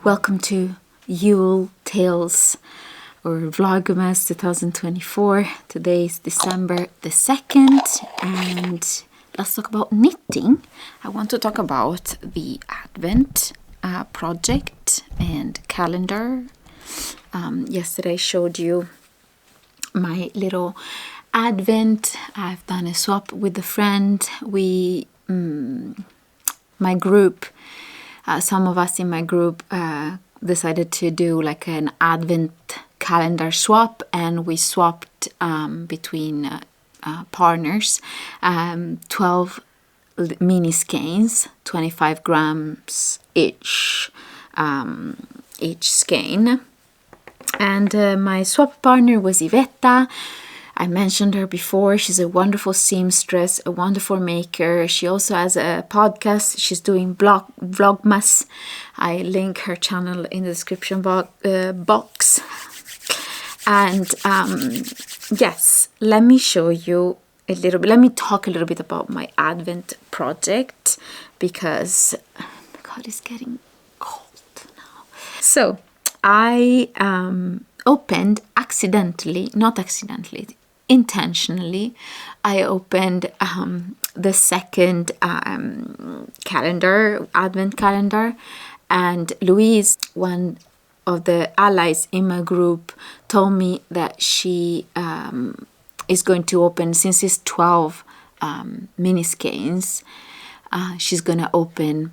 Welcome to Yule Tales or Vlogmas 2024. Today is December the 2nd and let's talk about knitting. I want to talk about the Advent project and calendar. Yesterday I showed you my little Advent. I've done a swap with a friend. My group, some of us in my group decided to do like an Advent calendar swap, and we swapped between partners 12 mini skeins, 25 grams each skein. And my swap partner was Iveta. I mentioned her before. She's a wonderful seamstress, a wonderful maker. She also has a podcast. She's doing Vlogmas. I link her channel in the description box. And yes, let me show you a little bit. Let me talk a little bit about my Advent project because, oh my God, it's getting cold now. So I opened intentionally, I opened the second Advent calendar, and Louise, one of the allies in my group, told me that she is going to open, since it's 12 mini skeins, she's going to open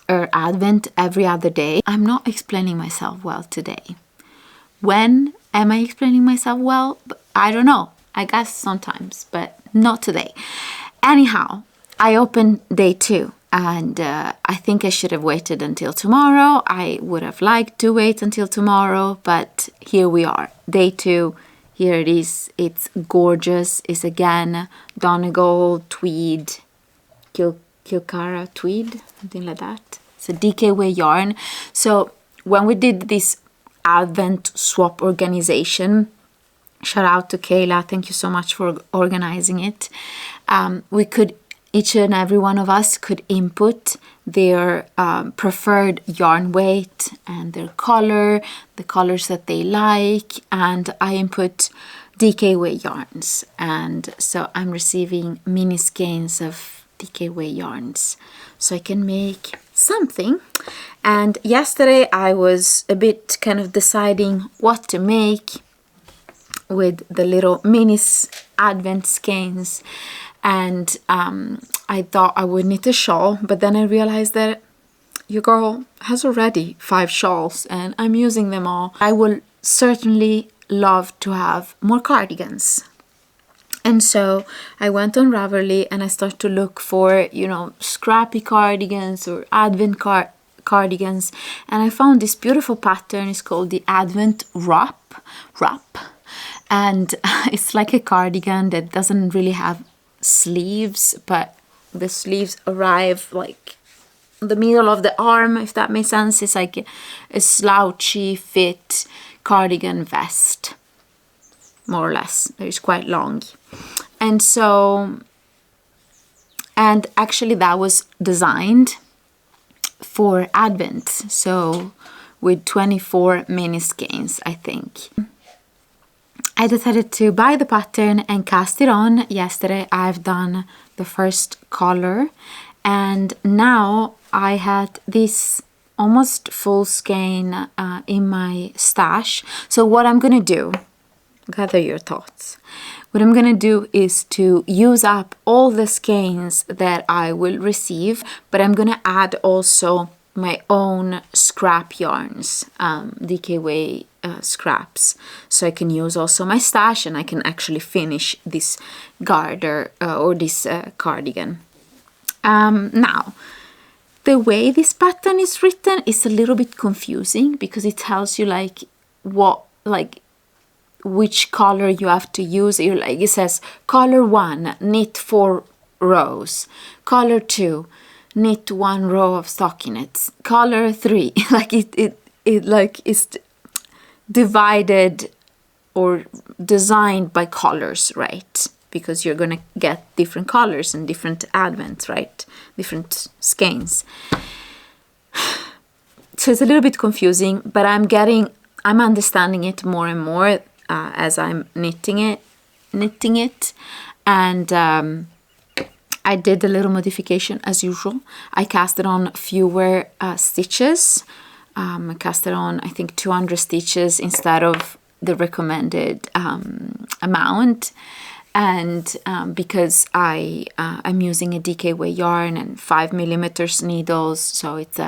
her Advent every other day. I'm not explaining myself well today. When am I explaining myself well? I don't know. I guess sometimes, but not today. Anyhow, I opened day 2, and I think I should have waited until tomorrow. I would have liked to wait until tomorrow, but here we are. Day 2, here it is. It's gorgeous. It's again Donegal tweed, Kilcara tweed, something like that. It's a DKW yarn. So when we did this Advent swap organization, shout out to Kayla, thank you so much for organizing it. We could, each and every one of us could input their preferred yarn weight and their color, the colors that they like, and I input DKW yarns, and so I'm receiving mini skeins of DKW yarns so I can make something. And yesterday I was a bit kind of deciding what to make with the little mini Advent skeins, and I thought I would knit a shawl, but then I realized that your girl has already 5 shawls and I'm using them all. I will certainly love to have more cardigans. And so I went on Ravelry and I started to look for, scrappy cardigans or Advent cardigans. And I found this beautiful pattern. It's called the Advent wrap. And it's like a cardigan that doesn't really have sleeves, but the sleeves arrive like the middle of the arm, if that makes sense. It's like a slouchy fit cardigan vest, more or less. It's quite long. And so, and actually that was designed for Advent, so with 24 mini skeins, I think. I decided to buy the pattern and cast it on. Yesterday I've done the first color, and now I had this almost full skein in my stash. So what I'm gonna do, gather your thoughts. What I'm gonna do is to use up all the skeins that I will receive, but I'm gonna add also my own scrap yarns, DKW scraps, so I can use also my stash and I can actually finish this garter or this cardigan. Now, the way this pattern is written is a little bit confusing because it tells you which color you have to use. It says color 1, knit 4 rows, color 2, knit 1 row of stockinets, color 3, it's divided or designed by colors, right? Because you're gonna get different colors and different advents, right? Different skeins. So it's a little bit confusing, but I'm understanding it more and more as I'm knitting it. And I did a little modification as usual. I cast it on fewer stitches. I cast it on, I think, 200 stitches instead of the recommended amount. And because I'm using a DKW yarn and 5mm needles, so it's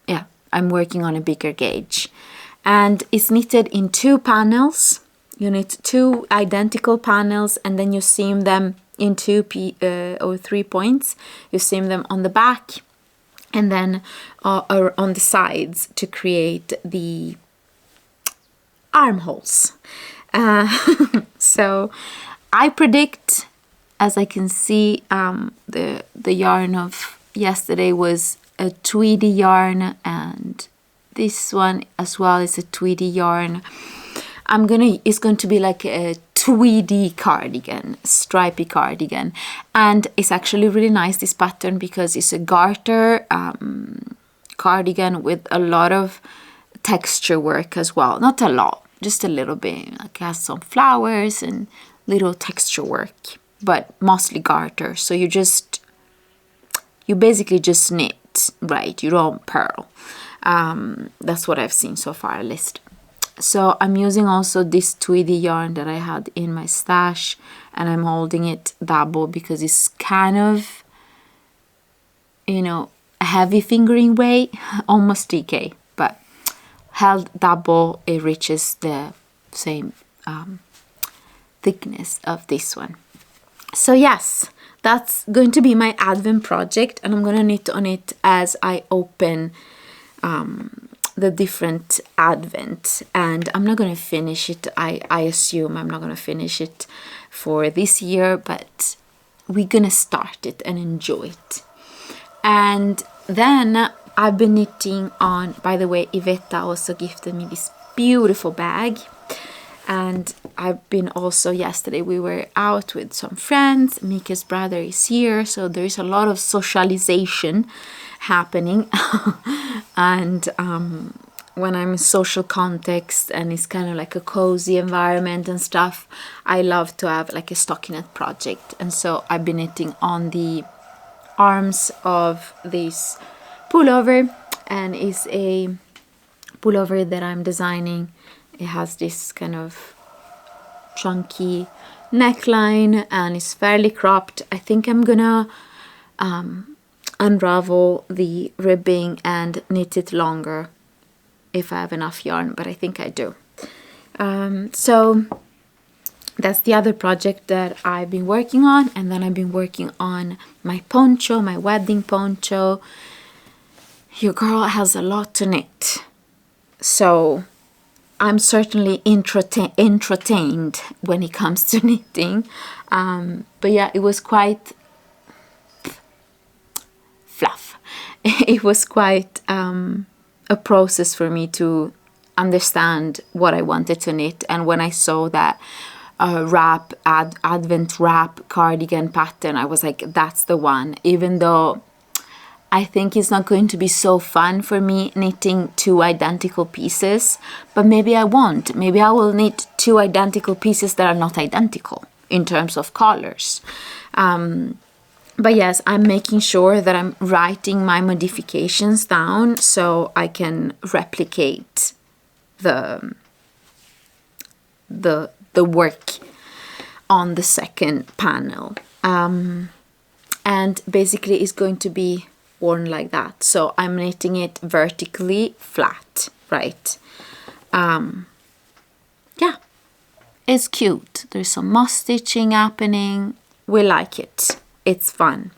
yeah, I'm working on a bigger gauge. And it's knitted in 2 panels. You knit 2 identical panels, and then you seam them in 2 or 3 points. You seam them on the back and then or on the sides to create the armholes. So I predict, as I can see, the yarn of yesterday was a tweedy yarn, and this one as well is a tweedy yarn. It's going to be like a tweedy cardigan, stripy cardigan, and it's actually really nice, this pattern, because it's a garter cardigan with a lot of texture work as well. Not a lot, just a little bit. Like it has some flowers and little texture work, but mostly garter. So you basically just knit, right? You don't purl. That's what I've seen so far, at least. So I'm using also this tweedy yarn that I had in my stash, and I'm holding it double because it's kind of, you know, a heavy fingering way, almost DK, but held double, it reaches the same thickness of this one. So yes, that's going to be my Advent project, and I'm going to knit on it as I open the different Advent, and I'm not going to finish it. I assume I'm not going to finish it for this year, but we're going to start it and enjoy it. And then I've been knitting on, by the way, Iveta also gifted me this beautiful bag. And I've been also, yesterday we were out with some friends. Mika's brother is here, so there is a lot of socialization happening. And when I'm in social context and it's kind of like a cozy environment and stuff, I love to have like a stockinette project. And so I've been knitting on the arms of this pullover, and it's a pullover that I'm designing. It has this kind of chunky neckline and it's fairly cropped. I think I'm gonna unravel the ribbing and knit it longer if I have enough yarn, but I think I do. So that's the other project that I've been working on. And then I've been working on my poncho, my wedding poncho. Your girl has a lot to knit, so I'm certainly entertained when it comes to knitting. But yeah, it was quite fluff. It was quite a process for me to understand what I wanted to knit. And when I saw that Advent wrap cardigan pattern, I was like, that's the one. Even though I think it's not going to be so fun for me knitting 2 identical pieces, but maybe I won't. Maybe I will knit 2 identical pieces that are not identical in terms of colors. But yes, I'm making sure that I'm writing my modifications down so I can replicate the work on the second panel. And basically it's going to be worn like that. So I'm knitting it vertically flat, right? Yeah, it's cute. There's some moss stitching happening. We like it. It's fun.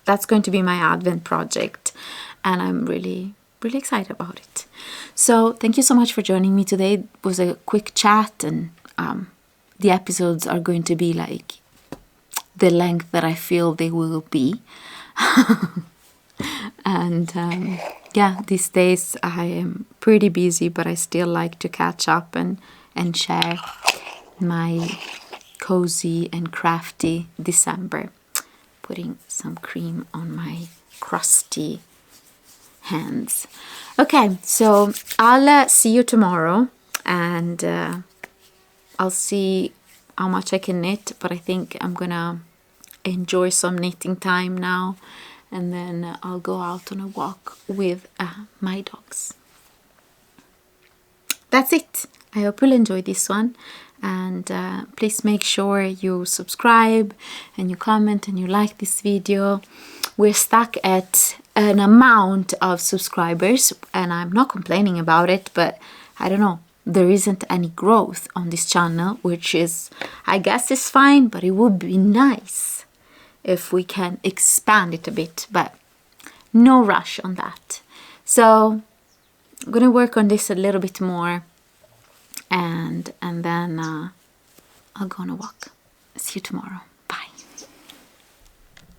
That's going to be my Advent project, and I'm really, really excited about it. So thank you so much for joining me today. It was a quick chat, and the episodes are going to be like the length that I feel they will be. And yeah, these days I am pretty busy, but I still like to catch up and share my cozy and crafty December. Putting some cream on my crusty hands. Okay, so I'll see you tomorrow, and I'll see how much I can knit, but I think I'm gonna enjoy some knitting time now, and then I'll go out on a walk with my dogs. That's it. I hope you'll enjoy this one, and please make sure you subscribe and you comment and you like this video. We're stuck at an amount of subscribers, and I'm not complaining about it, but I don't know, there isn't any growth on this channel, which is, I guess, is fine, but it would be nice if we can expand it a bit, but no rush on that. So I'm gonna work on this a little bit more, and then I'll go on a walk. See you tomorrow.